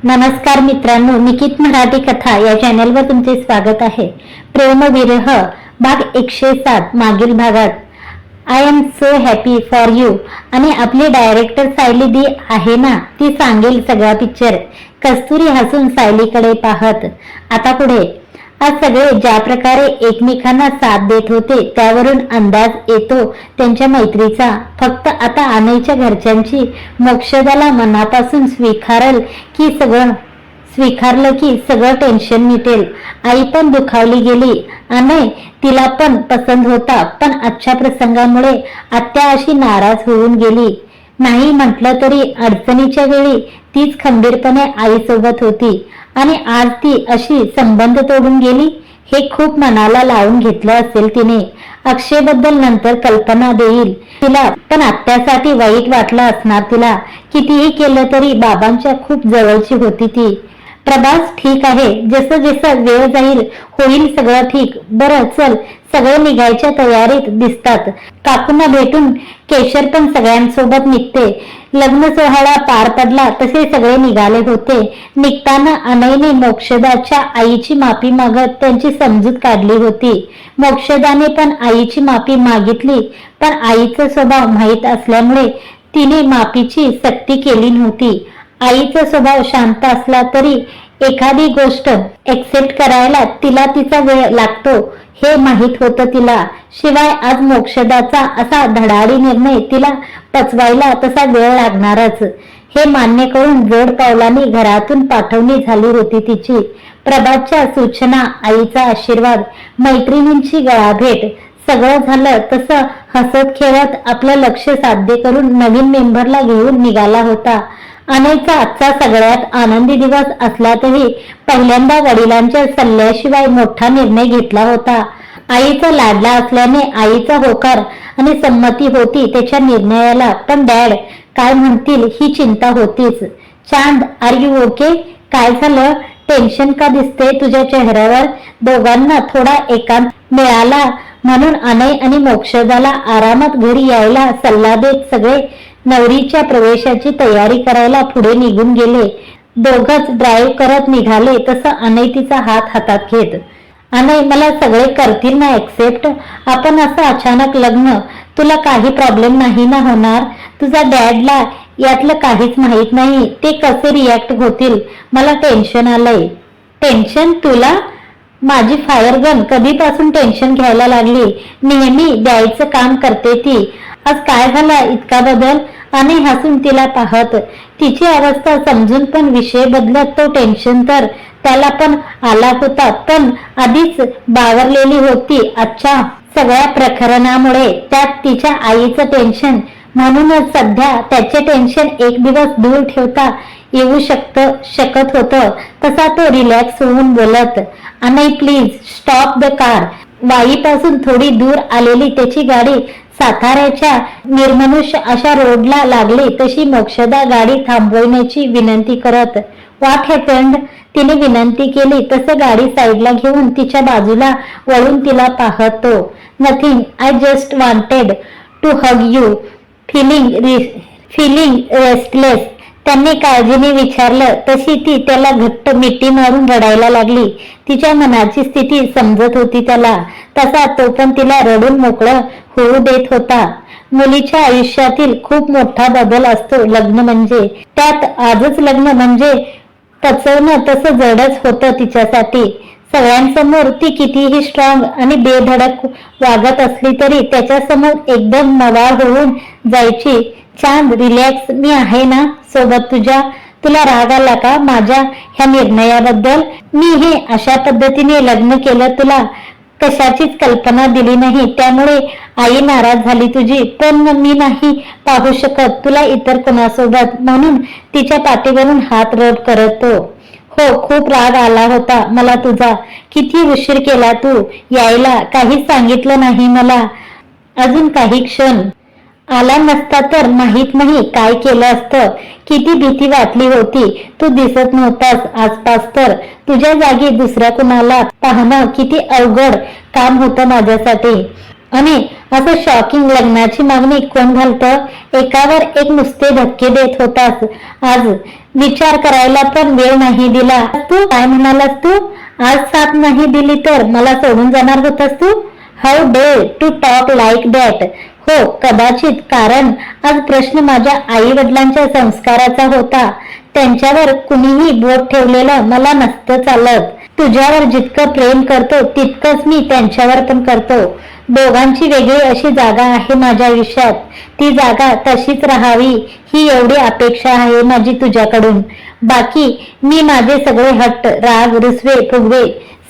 नमस्कार मित्रांनो, निकित मराठी कथा या चॅनलवर तुमचे स्वागत आहे. प्रेमविरह भाग 107 मागील भागात I am so happy for you आणि आपली डायरेक्टर सायली दी आहे ना, ती सांगेल सगळा पिक्चर. कस्तुरी हसून सायलीकडे पाहत, आता पुढे. आज सगळे ज्या प्रकारे एकमेकांना साथ देत होते त्यावरून अंदाज येतो त्यांच्या मैत्रीचा. फक्त आता अनयच्या घरच्यांची मोक्षदाला मनापासून स्वीकारलं की सगळं टेन्शन मिटेल. आई पण दुखावली गेली. अनय तिला पण पसंत होता, पण आजच्या प्रसंगामुळे आत्या अशी नाराज होऊन गेली. नाही म्हटलं तरी अडचणीच्या वेळी तीच खंबीरपणे आईसोबत होती आणि आज ती अशी संबंध तोडून गेली. हे खूप मनाला लावून घेतलं असेल तिने. अक्षयबद्दल नंतर कल्पना देईल तिला, पण आत्यासाठी वाईट वाटलं असणार तिला. कितीही केलं तरी बाबांच्या खूप जवळची होती ती. प्रभास ठीक आहे, जसं जसं वेळ जाईल होईल सगळं ठीक. बरं चल, सगळे निघायच्या तयारीत दिसतात. काकूंना भेटून केशर पण सगळ्यांसोबत निघते. लग्न सोहळा पार पडला तसे सगळे निघाले होते. निघताना अनयने मोक्षदाच्या आईची माफी मागत त्यांची समजूत काढली होती. मोक्षदाने पण आईची माफी मागितली, पण आईचा स्वभाव माहीत असल्यामुळे तिने माफीची सक्ती केली नव्हती. आईचा स्वभाव शांत असला तरी एखादी गोष्ट एक्सेप्ट करायला तिला तिचा वेळ लागतो हे माहीत होतं तिला. शिवाय आज मोक्षदाचा असा धडाडी निर्णय तिला पचवायला तसा वेळ लागणारच हे मान्य करून जड पावलांनी घरातून पाठवणी झाली होती तिची. प्रभातच्या सूचना, आईचा आशीर्वाद, मैत्रिणींची गळाभेट, सगळं झालं तसं हसत खेळत आपलं लक्ष साध्य करून नवीन मेंबरला घेऊन निघाला होता. अनयचा आजचा सगळ्यात आनंदी दिवस असला तरी पहिल्यांदा वडिलांच्या सल्ल्याशिवाय मोठा निर्णय घेतला होता. आईचा लाडला असल्याने आईचा होकार आणि संमती होती त्याच्या निर्णयाला, पण डॅड काय म्हणतील ही चिंता होतीच. चांद, आर यू ओके? काय झालं? टेन्शन का दिसते तुझ्या चेहऱ्यावर? दोघांना थोडा एकांत मिळाला म्हणून अनय आणि मोक्षदाला आरामात घरी यायला सल्ला देत सगळे नवरीच्या प्रवेशाची तयारी करायला पुढे निघून गेले. दोघच ड्राईव्ह करत निघाले तसं अनय तिचा हात हातात घेत, अनय मला सगळे करतील ना एक्सेप्ट? आपण असं अचानक लग्न, तुला काही प्रॉब्लेम नाही ना होणार? तुझा डॅडला यातलं काहीच माहित नाही, ते कसे रिॲक्ट होतील? मला टेन्शन आलंय. टेन्शन तुला? माझी फायर गन कधीपासून टेन्शन घ्यायला लागली? नेहमी द्यायचं काम करते ती. आज काय झाला इतका बदल? अनय हसून तिला पाहत, तिची अवस्था समजून पण विषय बदलत तो टेन्शन तर त्याला पण आला होता, पण आधीच बावरलेली होती आजच्या सगळ्या प्रकरणामुळे. त्यात तिच्या आईचं टेन्शन, म्हणूनच सध्या त्याचे टेन्शन एक दिवस दूर ठेवता येऊ शकत होतं. तसा तो रिलॅक्स होऊन बोलत, Anay please stop the car. वाईपासून थोडी दूर आलेली त्याची गाडी साताऱ्याच्या निर्मनुष्य अशा रोडला लागली तशी मोक्षदा गाडी थांबवण्याची विनंती करत, व्हॉट हॅपन्ड? तिने विनंती केली तसं गाडी साईडला घेऊन तिच्या बाजूला वळून तिला पाहतो. Nothing, I just wanted to hug you. Feeling restless? त्यांनी काळजीने विचारलं तशी ती त्याला घट्ट मिठी मारून रडायला लागली. तिच्या मनाची स्थिती समजत होती त्याला, तसा तो पण तिला रडून मोकळं होऊ देत होता. मुलीच्या आयुष्यातील खूप मोठा बदल असतो लग्न म्हणजे. त्यात आजच लग्न म्हणजे पचवणं तसं जडच होतं तिच्यासाठी. सगळ्यांसमोर ती कितीही स्ट्रॉंग आणि बेधडक वागत असली तरी त्याच्यासमोर एकदम मवाळ होऊन जायची. चांद, रिलॅक्स, मी आहे ना सोबत तुझ्या. तुला राग आला का माझ्या ह्या निर्णयाबद्दल? मी हे अशा पद्धतीने लग्न केलं तुला कशाचीच कल्पना दिली नाही, त्यामुळे आई नाराज झाली तुझी. पण मी नाही पाहू शकत तुला इतर कोणासोबत, म्हणून तिच्या पाठीवरून हात रब करतो. हो, खूप राग आला होता मला तुझा. किती उशीर केला तू यायला, काहीच सांगितलं नाही मला. अजून काही क्षण आला नसता तर माहित नाही काय केलं असतं. किती भीती वाटली होती. तू दिसत नव्हतास आसपास, तर तुझ्या जागी दुसऱ्या कुणाला पाहणं किती अवघड काम होतं माझ्यासाठी. आणि असं शॉकिंग लग्नाची मागणी कोण घालतं? एकावर एक नुसते धक्के देत होतास. आज विचार करायला पण वेळ नाही दिला. तू काय म्हणालास? तू आज साथ नाही दिली तर मला सोडून जाणार होतास तू? How dare to talk like that. हो कदाचित, कारण आज प्रश्न माझ्या आई वडिलांच्या संस्काराचा होता. त्यांच्यावर कुणीही बोट ठेवलेलं मला नसतं चालत. तुझ्यावर जितकं प्रेम करतो तितकंच मी त्यांच्यावर पण करतो. दोघांची वेगळी अशी जागा आहे माझ्या आयुष्यात. ती जागा तशीच राहावी ही एवढी अपेक्षा आहे माझी तुझ्याकडून. बाकी मी माझे सगळे हट्ट, राग, रुसवे, फुगवे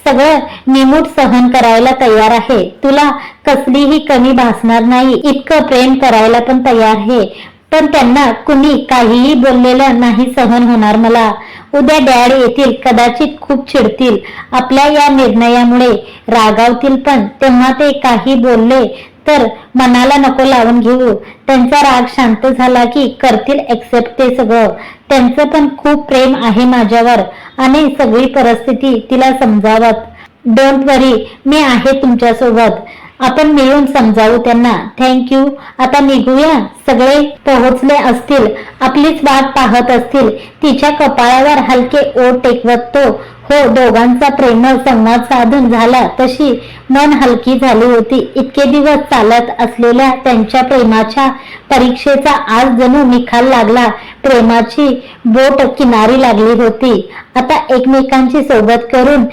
सगळं निमूट सहन करायला तयार आहे. तुला कसलीही कमी भासणार नाही इतकं प्रेम करायला पण तयार आहे. पण त्यांना कुणी काहीही बोललेलं नाही सहन होणार मला. उद्या डॅड येतील, कदाचित खूप चिडतील आपल्या या निर्णयामुळे, रागावतील. पण तेव्हा ते काही बोलले तर मनाला नको लावून घेऊ. त्यांचा राग शांत झाला की करतील एक्सेप्ट ते सगळं. त्यांचं पण खूप प्रेम आहे माझ्यावर आणि सगळी परिस्थिती तिला समजावत. डोंट वरी, मी आहे तुमच्यासोबत. आपण मिळून समजावू त्यांना. थँक्यू. आता निघूया. सगळे पोहोचले असतील, आपलीच वाट पाहत असतील. तिच्या कपाळावर हलके ओठ टेकवत तो हो दोघांचा प्रेमळ संवाद साधून झाला तशी मन हलकी झाली होती. इतके दिवस चालत असलेल्या त्यांच्या प्रेमाच्या परीक्षेचा आज जणू निकाल लागला. प्रेमाची बोट किनारी लागली होती. आता एकमेकांची सोबत करून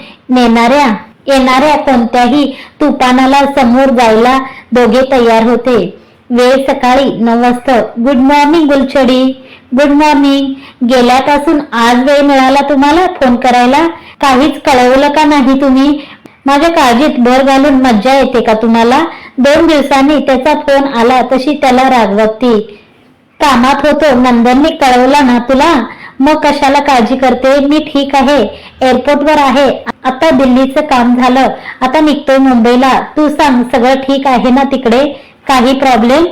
येणाऱ्या कोणत्याही तुफानाला समोर जायला दोघे तयार होते. वेळ सकाळी 9 वाजता. गुड मॉर्निंग गुलछडी. Good morning. गेल्यापासून आज वेळ मिळाला तुम्हाला फोन करायला? काहीच कळवलं का नाही तुम्ही? माझ्या काळजीत भर घालून मज्जा येते का तुम्हाला? 2 दिवसांनी त्याचा फोन आला तशी त्याला रागवत ती. कामात होतो, नंदनने कळवलं ना तुला? मग कशाला काळजी करते? मी ठीक आहे, एअरपोर्टवर आहे. आता दिल्लीचं काम झालं, आता निघतोय मुंबईला. तू सांग, सगळं ठीक आहे ना तिकडे? काही प्रॉब्लेम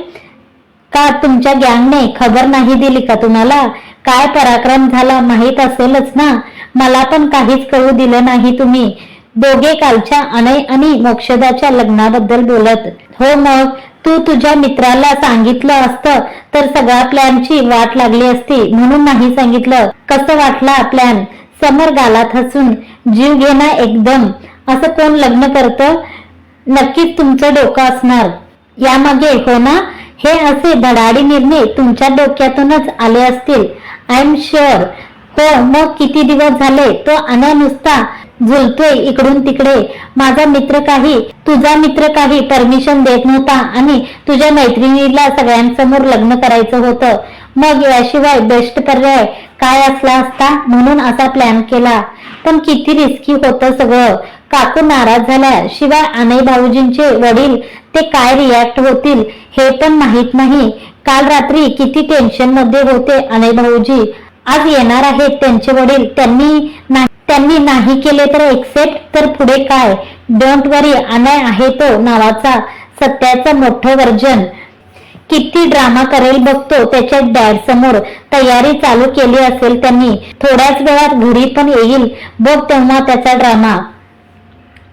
का? तुमच्या गँगने खबर नाही दिली का तुम्हाला? काय पराक्रम झाला माहित असेलच ना? मला पण काहीच कळू दिलं नाही तुम्ही. दोघे कालच्या अनय आणि मोक्षदाच्या लग्नाबद्दल बोलत. हो मग तू तुझ्या मित्राला सांगितलं असतं तर सगळ्या प्लॅनची वाट लागली असती, म्हणून नाही सांगितलं. कसं वाटला प्लॅन? समोर गालात हसून. जीव घेणा एकदम. असं कोण लग्न करतं? नक्कीच तुमचं डोकं असणार यामागे, हो ना? हे असे धडाडी निर्णय तुमच्या डोक्यातूनच आले असतील. I am sure. हो मग किती दिवस झाले तो अनय नुसता झुलतोय इकडून तिकडे. माझा मित्र काही, तुझा मित्र काही परमिशन देत नव्हता आणि तुझ्या मैत्रिणीला सगळ्यांसमोर लग्न करायचं होतं. मग याशिवाय बेस्ट पर्याय काय असला असता, म्हणून असा प्लॅन केला. पण किती रिस्की होतं सगळं. काकू नाराज झाल्या. शिवाय अनय भाऊजींचे वडील ते काय रिॲक्ट होतील हे पण माहित नाही. काल रात्री किती टेन्शन मध्ये होते अनय भाऊजी. आज येणार आहेत त्यांचे वडील. त्यांनी नाही केले तर एक्सेप्ट, तर पुढे काय? डोंट वरी, अनय आहे तो नावाचा सत्याचा मोठं वर्जन. किती ड्रामा करेल बघतो त्याच्या डॅड समोर. तयारी चालू केली असेल त्यांनी. थोड्याच वेळात घरी पण येईल बघ तेव्हा त्याचा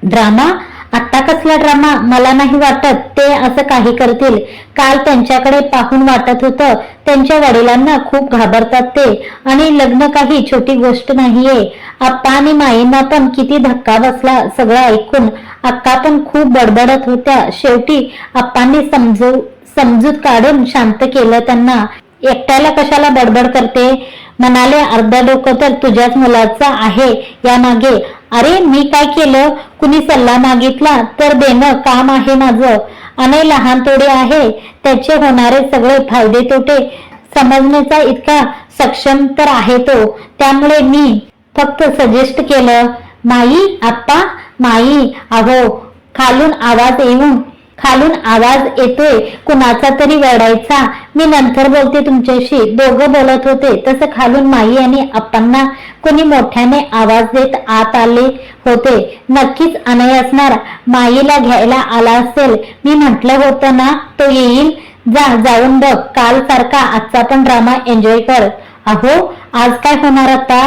ड्रामा. आत्ता कसला ड्रामा? मला नाही वाटत ते असं काही करतील. काल त्यांच्याकडे पाहून वाटत होतं त्यांच्या वडिलांना खूप घाबरतात ते. आणि लग्न काही छोटी गोष्ट नाहीये. आप्पा आणि माईंना पण किती धक्का बसला सगळं ऐकून. अक्का पण खूप बडबडत होत्या. शेवटी आप्पांनी समजूत काढून शांत केलं त्यांना. एकट्याला कशाला बडबड करते म्हणाले. अर्ध डोकं तर तुझ्याच मुलाचं आहे यामागे. अरे मी काय केलं? कुणी सल्ला मागितला तर देणं काम आहे माझं. अनय लहान थोडे आहे. त्याचे होणारे सगळे फायदे तोटे समजण्याचा इतका सक्षम तर आहे तो. त्यामुळे मी फक्त सजेस्ट केलं. माई, आप्पा, माई, अहो. खालून आवाज येतोय कुणाचा तरी रडायचा. मी नंतर बोलते तुमच्याशी. दोघं बोलत होते तसं खालून माई आणि आप्पांना कोणी मोठ्याने आवाज देत आत आले होते. नक्कीच अनय असणार. माईला घ्यायला आला असेल. मी म्हटलं होतं ना तो येईल. जाऊन बघ. काल सारखा आजचा पण ड्रामा एन्जॉय कर. अहो आज काय होणार आता?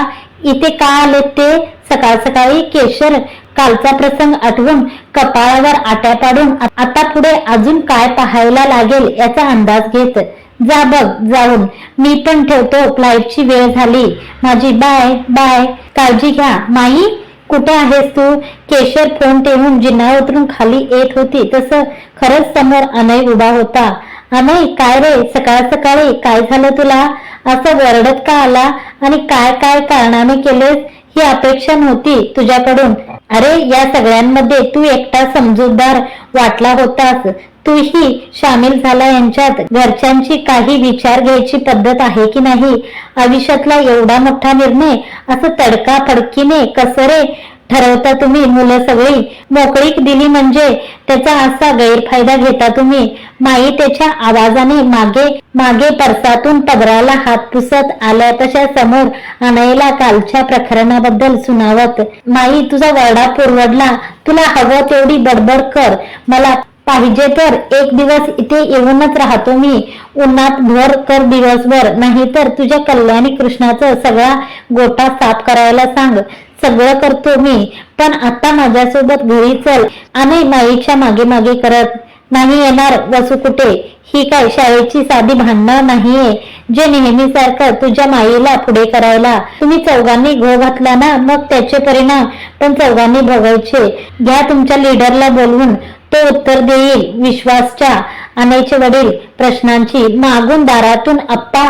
इथे का आले ते? सकाळ सकाळी केशर कालचा प्रसंग आठवून कपाळावर आट्या पाडून आता पुढे अजून काय पाहायला लागेल याचा अंदाज घेत. जा बघ जाऊन, मी पण ठेवतो, फ्लाईटची वेळ झाली माझी, बाय बाय, काळजी घ्या. माई कुठे आहेस तू? केशर फोन ठेवून जिना उतरून खाली येत होती तसं खरंच समोर अनय उभा होता. अनय, काय रे, सकाळ सकाळी काय झालं तुला? असं वरडत का आला? आणि काय काय कारणाने केलेस? ही अपेक्षा नव्हती तुझ्याकडून. अरे, या सगळ्यांमध्ये तू एकटा समजूतदार वाटला होतास, तूही सामील झाला यांच्यात. घरच्यांची काही विचार घ्यायची पद्धत आहे की नाही? आयुष्यातला एवढा मोठा निर्णय असं तडकाफडकीने कसं रे ठरवता तुम्ही? मुलं सगळी मोकळीक दिली म्हणजे त्याचा असा गैरफायदा घेता तुम्ही? माई त्याच्या आवाजाने मागे मागे परसातून पदराला हात पुसत आल्या तशा समोर अनयला कालच्या प्रकरणाबद्दल सुनावत. माई, तुझा वरडा पुरवडला. तुला हवं तेवढी बडबड कर, मला पाहिजे तर एक दिवस इथे येऊनच राहतो मी. उन्हात भर कर दिवसभर, नाहीतर तुझ्या कल्याणी कृष्णाचा सगळा गोटा साफ करायला सांग. सगळं करतो मी, पण आता माझ्यासोबत घरी चल. आणि माईच्या मागे मागे करत. नाही येणार वसू कुठे? ही काय शाळेची साधी भांडणं नाहीये जे नेहमीसारखं तुझ्या माईला पुढे करायला. तुम्ही चौघांनी घो घातला ना, मग त्याचे परिणाम पण चौघांनी भोगायचे. घ्या तुमच्या लीडरला बोलवून, तो उत्तर देईल. विश्वासच्या अनयचे वडील प्रश्नांची मागून दारातून आप्पा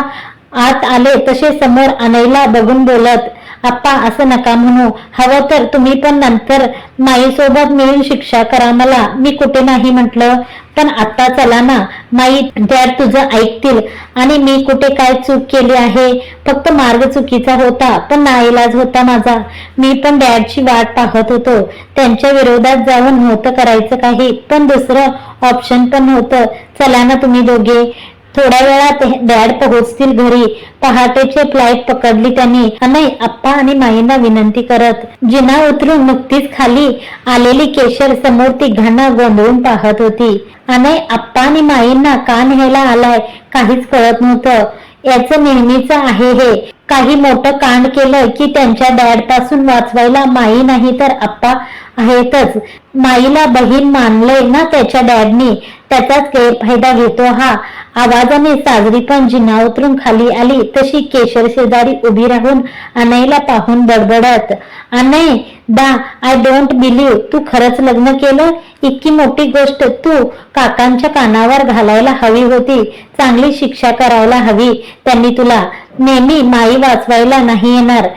आत आले तसे समोर अनयला बघून बोलत. आप्पा, असं नका म्हणू. हवं तर तुम्ही पण नंतर माईसोबत मिळून शिक्षा करा मला. मी कुठे नाही म्हटलं, पण आता चला ना. माई डॅड तुझं ऐकतील. आणि मी कुठे काय चूक केली आहे? फक्त मार्ग चुकीचा होता, पण नाईलाज होता माझा. मी पण डॅडची वाट पाहत होतो. त्यांच्या विरोधात जाऊन नव्हतं करायचं काही, पण दुसरं ऑप्शन पण नव्हतं. चला ना तुम्ही दोघे. थोड्या वेळात डॅड पोहोचतील घरी. पहाटेचे फ्लाईट पकडली त्यांनी. अनय आप्पा आणि माईंना विनंती करत. जिना उतरून नुकतीच खाली आलेली केशर समोर तिघांना गोंधळून पाहत होती. अनय आप्पा आणि माईंना का न्यायला आलाय काहीच कळत नव्हतं. याचं नेहमीच आहे हे. काही मोठं कांड केलं की त्यांच्या डॅड पासून वाचवायला माई नाही तर आप्पा आहेतच. माईला बहीण मानलंय ना त्याच्या डॅडनी, त्याचाच गैरफायदा घेतो हा. आवाजाने साजरी पण जिना उतरून खाली आली तशी केशर शेजारी उभी राहून अनयला पाहून बडबडत. अनय दा, आय डोंट बिलीव्ह तू खरंच लग्न केलं? इतकी मोठी गोष्ट तू काकांच्या कानावर घालायला हवी होती. चांगली शिक्षा करायला हवी त्यांनी तुला. नेहमी माई वाचवायला नाही येणार.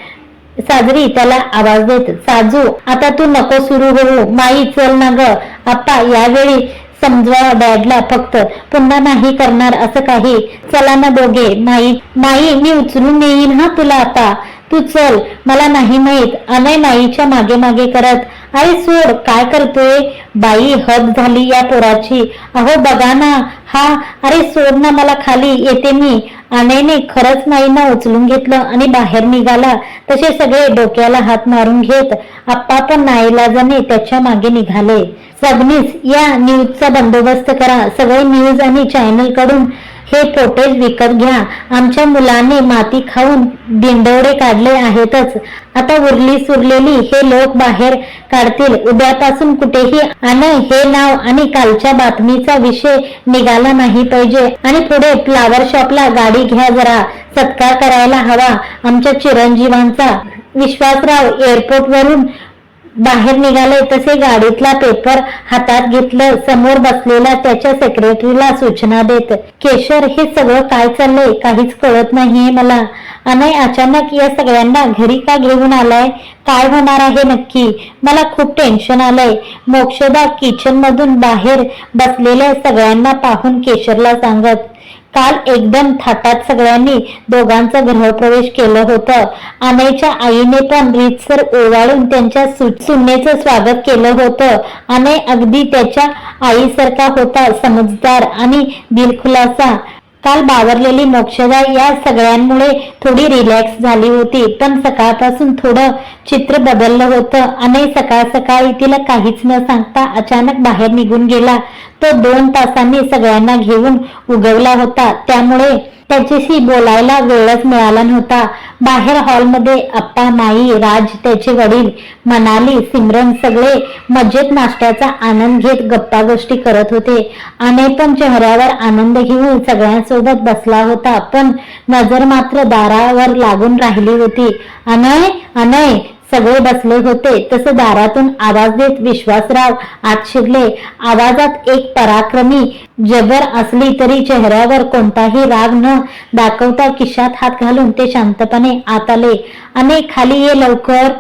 साजरी त्याला आवाज देत. साजू, आता तू नको सुरू होऊ. माई चल ना ग. आप्पा, यावेळी समजवा डॅडला फक्त. पुन्हा नाही करणार असं काही. चला ना दोघे. माई मी उचलून नेईन हा तुला आता. तू चल, मला नाही माहित. अनय माईच्या मागे मागे करत. अरे सोड, काय करतोय? बाई, हद झाली या पोराची. अहो बघा ना हा. अरे सोड ना मला, खाली येते मी. अनयने खरंच माईंना उचलून घेतलं आणि बाहेर निघाला. तसे सगळे डोक्याला हात मारून घेत आप्पा पण नाईलाजाने त्याच्या मागे निघाले. सबनीस या न्यूजचा बंदोबस्त करा. सगळे न्यूज आणि चॅनल कडून हे फुटेज विकत घ्या. आमच्या मुलाने माती खाऊन दिंडवडे काढले आहेतच. आता उरली सुरलेली हे लोक बाहेर काढतील. उद्यापासून कुठेही अनय हे नाव आणि कालच्या बातमीचा विषय निघाला नाही पाहिजे. आणि पुढे फ्लावर शॉपला गाडी घ्या, जरा सत्कार करायला हवा आमच्या चिरंजीवांचा. विश्वासराव एअरपोर्ट वरून बाहेर निघाले तसे गाडीतला पेपर हातात घेतलं. समोर बसलेला त्याच्या सेक्रेटरीला सूचना देत. केशर, हे सगळं काय चाललंय? काहीच कळत नाहीये मला. अनय अचानक या सगळ्यांना घरी का घेऊन आलाय? काय होणार आहे नक्की? मला खूप टेन्शन आलंय. मोक्षदा किचन मधून बाहेर बसलेल्या सगळ्यांना पाहून केशरला सांगत. काल एकदम थाटात सगळ्यांनी दोघांचं गृहप्रवेश केलं होतं. अनयच्या आईने पण रीतसर ओवाळून त्यांच्या सुनेचं स्वागत केलं होतं. अनय अगदी त्याच्या आईसारखा होता, समजदार आणि दिलखुलासा. काल बावरलेली मोक्षदा या सगळ्यांमुळे थोडी रिलॅक्स झाली होती, पण सकाळपासून थोडं चित्र बदललं होतं. अनय सकाळ सकाळी तिला काहीच न सांगता अचानक बाहेर निघून गेला. तो 2 तासांनी सगळ्यांना घेऊन उगवला होता. त्यामुळे त्याच्याशी बोलायला वेळच मिळाला नव्हता. बाहेर हॉलमध्ये आप्पा, माई, राज, त्याचे वडील, मनाली, सिमरन सगळे मजेत नाश्त्याचा आनंद घेत गप्पा गोष्टी करत होते. अनय पण चेहऱ्यावर आनंद घेऊन सगळ्यांसोबत बसला होता, पण नजर मात्र दारावर लागून राहिली होती. अनय, अनय सगळे बसले होते तसं दारातून आवाज देत विश्वासराव आत शिरले. आवाजात एक पराक्रमी जबर असली तरी चेहऱ्यावर कोणताही राग न दाखवता खिशात हात घालून ते शांतपणे आत आले. अनय, खाली ये लवकर.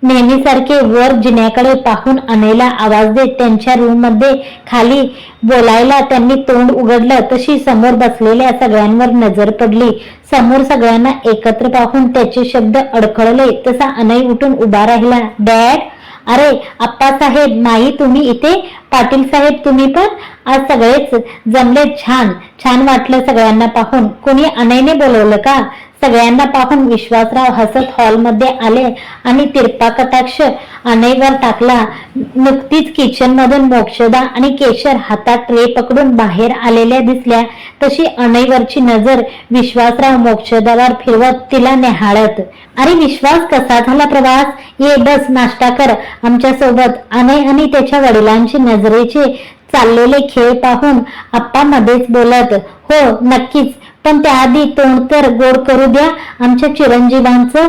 नेहमीसारखे वर जिन्याकडे पाहून अनयला आवाज देत त्यांच्या रूम मध्ये खाली बोलायला त्यांनी तोंड उघडलं तशी समोर बसलेल्या सगळ्यांवर नजर पडली. समोर सगळ्यांना एकत्र पाहून त्याचे शब्द अडखळले तसा अनय उठून उभा राहिला. डॅड, अरे आप्पासाहेब, माई तुम्ही इथे, पाटील साहेब तुम्ही पण, आज सगळेच जमले. छान छान वाटलं सगळ्यांना पाहून. कोणी अनयने बोलवलं का? सगळ्यांना पाहून विश्वासराव हसत हॉलमध्ये आले आणि तिरपा कटाक्ष अनयवर टाकला. नुकतीच किचन मधून मोक्षदा आणि केशर हातात ट्रे पकडून बाहेर आलेल्या दिसल्या तशी अनयवरची नजर विश्वासराव मोक्षदावर फिरवत तिला निहाळत. अरे विश्वास, कसा झाला प्रवास? ये बस, नाश्ता कर आमच्या सोबत. अनय आणि त्याच्या वडिलांची नजरेचे चाललेले खेळ पाहून आप्पा मध्येच बोलत. हो नक्कीच, पण त्याआधी तोंड तर गोड करू द्या आमच्या चिरंजीवांचं.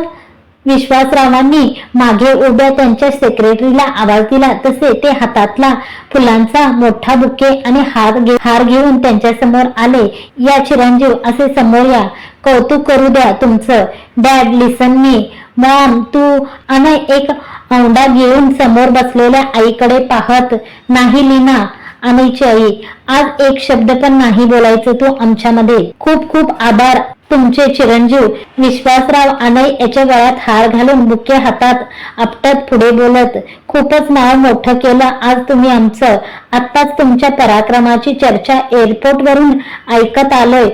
विश्वासरावांनी मागे उभ्या त्यांच्या सेक्रेटरीला आवाज दिला तसे ते हातातला फुलांचा मोठा बुके आणि हार घेऊन त्यांच्या समोर आले. या चिरंजीव, असे समोर या, कौतुक करू द्या तुमचं. Dad, listen me. मॉम, तू. अनय एक औंढा घेऊन समोर बसलेल्या आईकडे पाहत. नाही लीना, अनयची आई, आज एक शब्द पण नाही बोलायचं तू आमच्यामध्ये. खूप खूप आभार तुमचे चिरंजीव. विश्वासराव अनय याच्या गळ्यात हार घालून बुके हातात आपटत पुढे बोलत. खूपच नाव मोठं केलं आज तुम्ही आमचं. आत्ताच तुमच्या पराक्रमाची चर्चा एअरपोर्ट वरून ऐकत आलोय.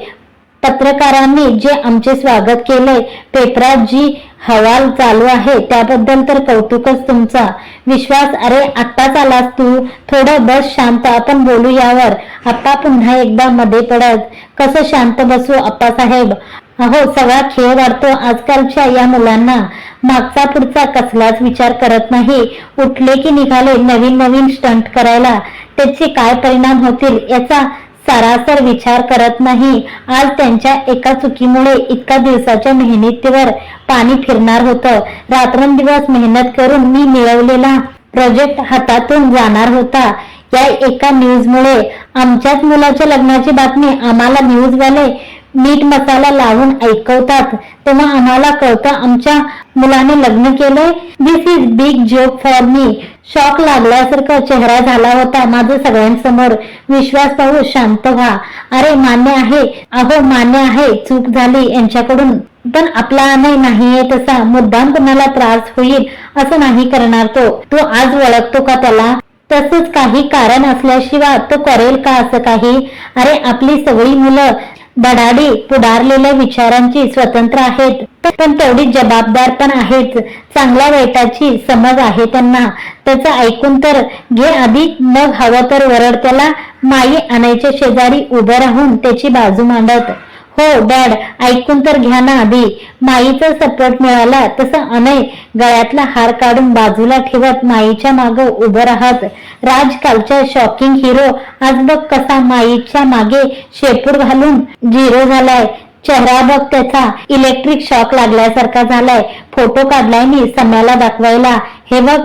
पत्रकारांनी जे आमचे स्वागत केलंय, पेपरात जी हवाल चालू आहे त्याबद्दल तर कौतुकच तुमचा. विश्वास, अरे आत्ताच आलास तू, थोडं बस शांत, आपण बोलू यावर. आप्पा पुन्हा एकदा मध्ये पडत. कसं शांत बसू आप्पासाहेब? अहो सगळा खेळ वाढतो आजकालच्या या मुलांना. मागचा पुढचा कसलाच विचार करत नाही. उठले की निघाले नवीन नवीन स्टंट करायला. त्याचे काय परिणाम होतील याचा सरासर विचार करत नाही. आज त्यांच्या एका चुकीमुळे इतका दिवसाच्या मेहनतीवर पाणी फिरणार होतं. रात्रंदिवस मेहनत करून मी मिळवलेला प्रोजेक्ट हातातून जाणार होता. या एका न्यूजमुळे. आमच्याच मुलाच्या लग्नाची बातमी आम्हाला न्यूजवाले मीठ मसाला लावून ऐकवतात तेव्हा आम्हाला कळतं आमच्या मुलाने लग्न केलंय. This is big joke for me. Shock लागल्यासारखा चेहरा झाला होता माझं सगळ्यांसमोर. विश्वास पाहू शांत व्हा. अरे मान्य आहे, अहो मान्य आहे, चूक झाली यांच्याकडून, पण आपला अनय नाहीये तसा. मुद्दाम कुणाला त्रास होईल असं नाही करणार तो. तू आज ओळखतो का त्याला? तसंच काही कारण असल्याशिवाय तो करेल का असं काही? अरे आपली सगळी मुलं धडाडी पुढारलेल्या विचारांची स्वतंत्र आहेत, पण तेवढी जबाबदार पण आहेत. चांगल्या वाईटाची समज आहे त्यांना. त्याचं ऐकून तर घे आधी, मग हवं तर वरड त्याला. माई अनयच्या शेजारी उभं राहून त्याची बाजू मांडत. हो डॅड, ऐकून तर घ्या ना आधी. माईचा सपोर्ट मिळाला तसं अनय गळ्यातला हार काढून बाजूला ठेवत माईच्या मागे उभं राहत. राज कालच्या शॉकिंग हिरो आज बघ कसा माईच्या मागे शेपूट घालून झिरो झालाय. चेहरा बघ त्याचा इलेक्ट्रिक शॉक लागल्यासारखा झालाय. फोटो काढलाय मी सम्याला दाखवायला. हे बघ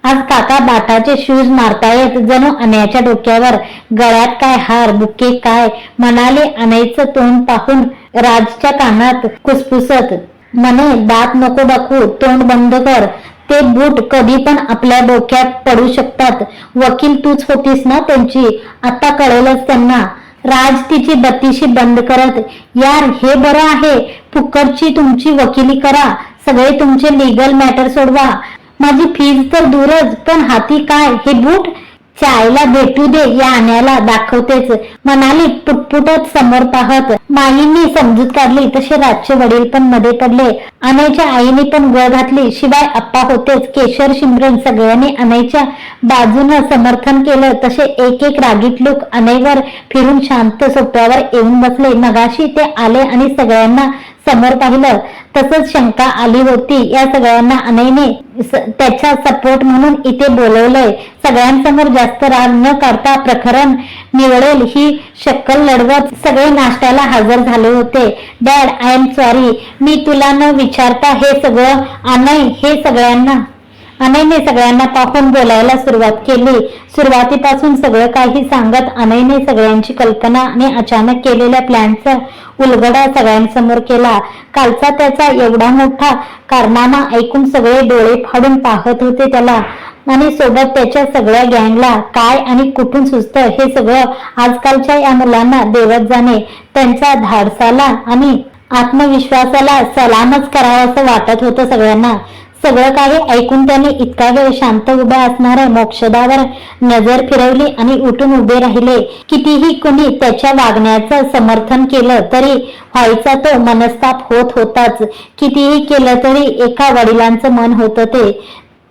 आज काका बाटाचे शूज मारतायत जणू अनयाच्या डोक्यावर. गळ्यात काय हार, बुके काय, म्हणाले अनयचं तोंड पाहून राजच्या कानात कुसपुसत. म्हणे दात नको दाखवू, तोंड बंद कर. ते बूट कधी पण आपल्या डोक्यात पडू शकतात. वकील तूच होतीस ना त्यांची, आता कळेलच त्यांना. राज तिची बत्तीशी बंद करत. यार हे बरं आहे, फुकटची तुमची वकिली करा, सगळे तुमचे लीगल मॅटर सोडवा. माझी फीज तर दूरच, पण हाती काय हे बूट? चायला भेटू दे, या आण्याला दाखवतेच, म्हणाली पुटपुटत समोर पाहत. माईंनी समजूत काढली तसे राजचे वडील पण मध्ये पडले. अनयच्या आईने पण गळ घातली. शिवाय आप्पा होतेच. केशर, शिमरन सगळ्यांनी अनयच्या बाजूनं समर्थन केलं. तसे एक एक रागीट लोक अनयवर फिरून शांत सोफ्यावर येऊन बसले. मगाशी ते आले आणि सगळ्यांना समोर पाहिलं. तसंच शंका आली होती. या सगळ्यांना अनयने त्याचा सपोर्ट म्हणून इथे बोलवलंय. सगळ्यांसमोर जास्त राग न काढता प्रकरण निवडेल ही शक्कल लढवत सगळे नाश्त्याला हजर झाले होते. Dad, I am sorry. मी तुला न विचारता हे सगळं अनयने सगळ्यांना पाहून बोलायला सुरुवात केली. सुरुवातीपासून सगळं काही सांगत अनयने सगळ्यांची कल्पना आणि अचानक केलेल्या प्लॅनचा उलगडा सगळ्यांसमोर केला. कालचा त्याचा एवढा मोठा कारनामा ऐकून सगळे डोळे फाडून पाहत होते त्याला आणि सोबत त्याच्या सगळ्या गँगला. काय आणि कुठून सुचतं हे सगळं आजकालच्या या मुलांना देवत जाणे. त्यांच्या धाडसाला आणि आत्मविश्वासाला सलामच करावंसं वाटत होतं सगळ्यांना. सगळं काही ऐकून त्याने इतका वेळ शांत उभ्या असणाऱ्या मोक्षदावर नजर फिरवली आणि उठून उभे राहिले. कितीही कुणी त्याच्या वागण्याचं समर्थन केलं तरी व्हायचा तो मनस्ताप होत होताच. कितीही केलं तरी एका वडिलांचं मन होतं ते.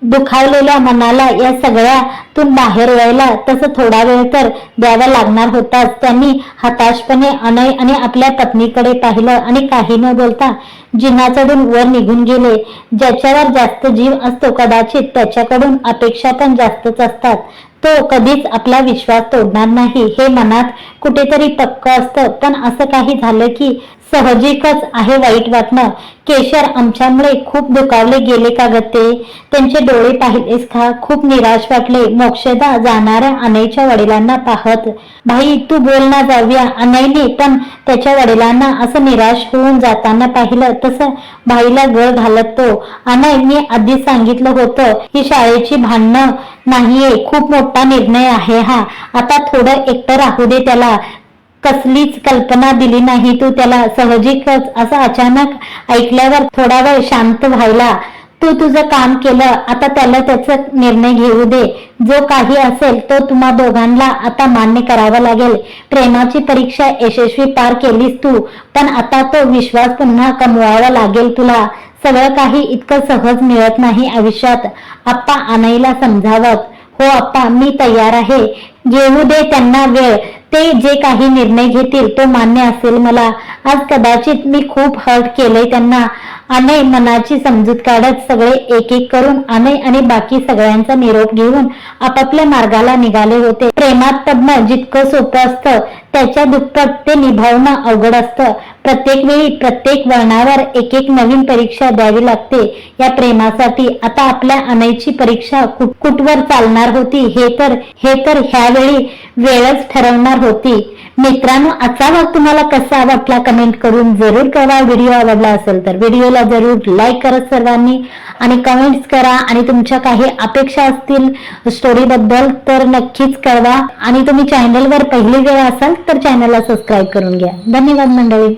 दुखावलेल्या मनाला या सगळ्यातून बाहेर यायला तसं थोडा वेळ तर द्यावा लागणार होताच. त्यांनी हताशपणे अनय आणि आपल्या पत्नीकडे पाहिलं आणि काही न बोलता जिना चढून वर निघून गेले. ज्याच्यावर जास्त जीव असतो कदाचित त्याच्याकडून अपेक्षा पण जास्तच असतात. तो कधीच आपला विश्वास तोडणार नाही हे मनात कुठेतरी पक्क असतं. पण असं काही झालं की साहजिकच आहे वाईट वाटणं. केशर, आमच्यामुळे खूप दुखावले गेले का ग ते? त्यांचे डोळे पाहिलेस का? खूप निराश वाटले मोक्षदा जाणाऱ्या अनयच्या वडिलांना पाहत. भाई, तू बोल ना, जाऊया. अनयने पण त्याच्या वडिलांना असं निराश होऊन जाताना पाहिलं. तसं भाईला गळ घालत तो. अनय, मी आधी सांगितलं होतं ही शाळेची भांडणं नाहीये. खूप मोठा निर्णय आहे हा. आता थोडं एकटं राहू दे त्याला. कसलीच कल्पना दिली नाही तू त्याला. साहजिकच असं अचानक ऐकल्यावर थोडा वेळ शांत व्हायला. तू तुझं काम केलं, आता त्याला त्याचा निर्णय घेऊ दे. जो काही असेल तो तुम्हा दोघांना आता मान्य करावा लागेल. प्रेमाची परीक्षा यशस्वी पार केलीस तू, पण आता तो विश्वास पुन्हा कमवावा लागेल तुला. सगळं काही इतकं सहज मिळत नाही आयुष्यात. आप्पा अनयला समजावत. हो आप्पा, मी तयार आहे. घेऊ दे त्यांना वेळ. ते जे काही निर्णय घेतील तो मान्य असेल मला. आज कदाचित मी खूप हर्ट केलंय त्यांना. अनय मनाची समजूत काढत सगळे एक एक करून अनय आणि बाकी सगळ्यांचा निरोप घेऊन आपापल्या मार्गाला निघाले होते. प्रेमात पडणं जितकं सोपं असतं त्याच्या दुप्पट ते निभावणं अवघड असतं. प्रत्येक वेळी प्रत्येक वळणावर एक एक नवीन परीक्षा द्यावी लागते या प्रेमासाठी. आता आपल्या अनयची परीक्षा कुठवर चालणार होती हे तर ह्यावेळी वेळच ठरवणार होती. मित्रांनो, आजचा भाग तुम्हाला कसा वाटला कमेंट करून जरूर कळवा. व्हिडिओ आवडला असेल तर व्हिडिओला जरूर लाईक करा सर्वांनी आणि कमेंट्स करा. आणि तुमच्या काही अपेक्षा असतील स्टोरी बद्दल तर नक्कीच कळवा. आणि तुम्ही चॅनलवर पहिली वेळ असाल तर चॅनलला सबस्क्राईब करून घ्या. धन्यवाद मंडळी.